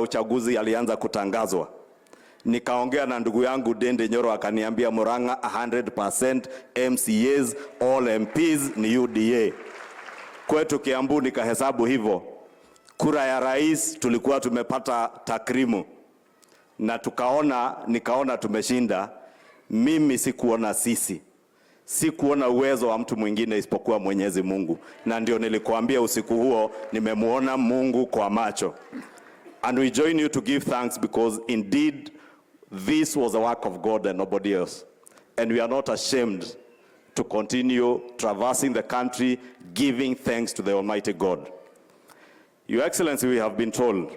uchaguzi alianza kutangazwa, nikaongea na ndugu yangu Dende Nyoro akaniambia Murang'a 100% MCAs, all MPs ni UDA. Kwetu Kiambu nikahesabu hivyo. Kura ya rais tulikuwa tumepata takrimu na nikaona tumeshinda. Mimi sikuona sikuona uwezo wa mtu mwingine isipokuwa Mwenyezi Mungu, na ndio nilikuambia usiku huo nimemuona Mungu kwa macho. And we join you to give thanks because indeed this was a work of God and nobody else. And we are not ashamed to continue traversing the country giving thanks to the Almighty God. Your Excellency, we have been told,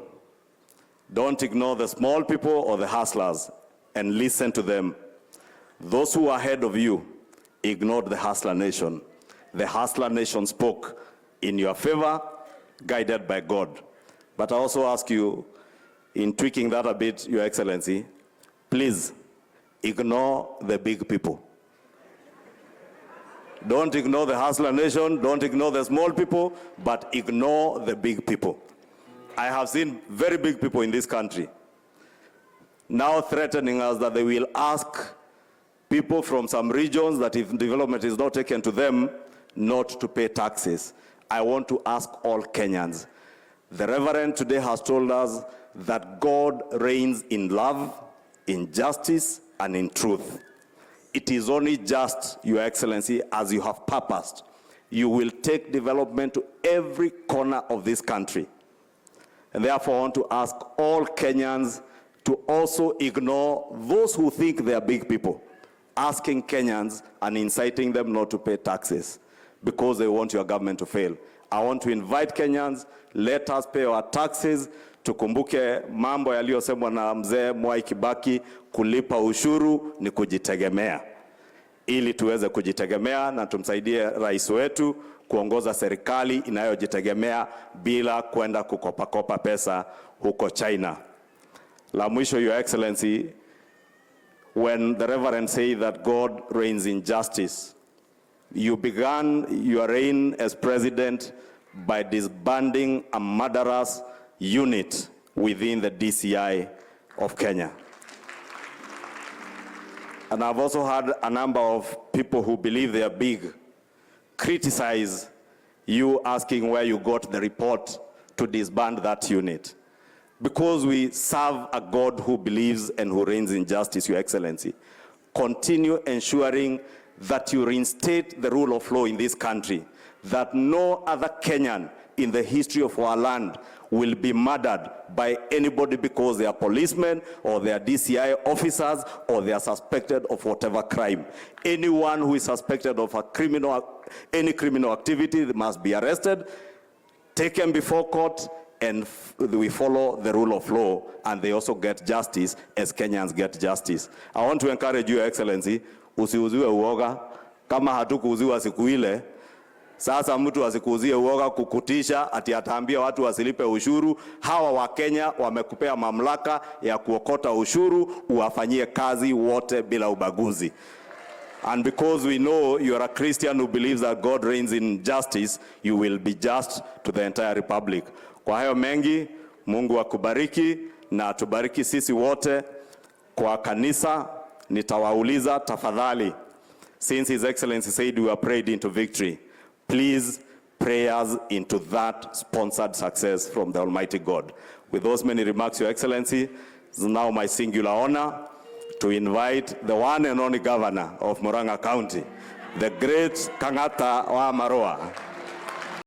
don't ignore the small people or the hustlers and listen to them. Those who are ahead of you ignored the hustler nation. The hustler nation spoke in your favor, guided by God. But I also ask you, in tweaking that a bit, Your Excellency, please ignore the big people. Don't ignore the hustler nation, don't ignore the small people, but ignore the big people. I have seen very big people in this country now threatening us that they will ask people from some regions that if development is not taken to them, not to pay taxes. I want to ask all Kenyans. The Reverend today has told us that God reigns in love, in justice, and in truth. It is only just, Your Excellency, as you have purposed, you will take development to every corner of this country. And therefore, I want to ask all Kenyans to also ignore those who think they are big people, asking Kenyans and inciting them not to pay taxes because they want your government to fail. I want to invite Kenyans, let us pay our taxes. Tukumbuke mambo yaliyosemwa na mzee Mwai Kibaki, kulipa ushuru ni kujitegemea. Ili tuweze kujitegemea na tumsaidie rais wetu kuongoza serikali inayojitegemea bila kwenda kukopa pesa huko China. La mwisho, Your Excellency, when the Reverend said that God reigns in justice, you began your reign as president by disbanding a murderous unit within the DCI of Kenya. And I've also had a number of people who believe they are big criticize you, asking where you got the report to disband that unit. Because we serve a God who believes and who reigns in justice, Your Excellency, continue ensuring that you reinstate the rule of law in this country, that no other Kenyan in the history of our land will be murdered by anybody because they are policemen or they are DCI officers or they are suspected of whatever crime. Anyone who is suspected of any criminal activity must be arrested, taken before court, and we follow the rule of law, and they also get justice as Kenyans get justice. I want to encourage you, Your Excellency, usiuziwe uoga. Kama hatukuuziwa siku ile, sasa mtu asikuuzie uoga kukutisha ati ataambia watu wasilipe ushuru. Hawa wa Kenya wamekupea mamlaka ya kuokota ushuru, uwafanyie kazi wote bila ubaguzi. And because we know you are a Christian who believes that God reigns in justice, you will be just to the entire republic. Kwa hayo mengi, Mungu akubariki na atubariki sisi wote. Kwa kanisa, nitawauliza tafadhali, since His Excellency said we are prayed into victory, please pray us into that sponsored success from the Almighty God. With those many remarks, Your Excellency, it is now my singular honor to invite the one and only governor of Murang'a County, the great Kang'ata wa Maroa.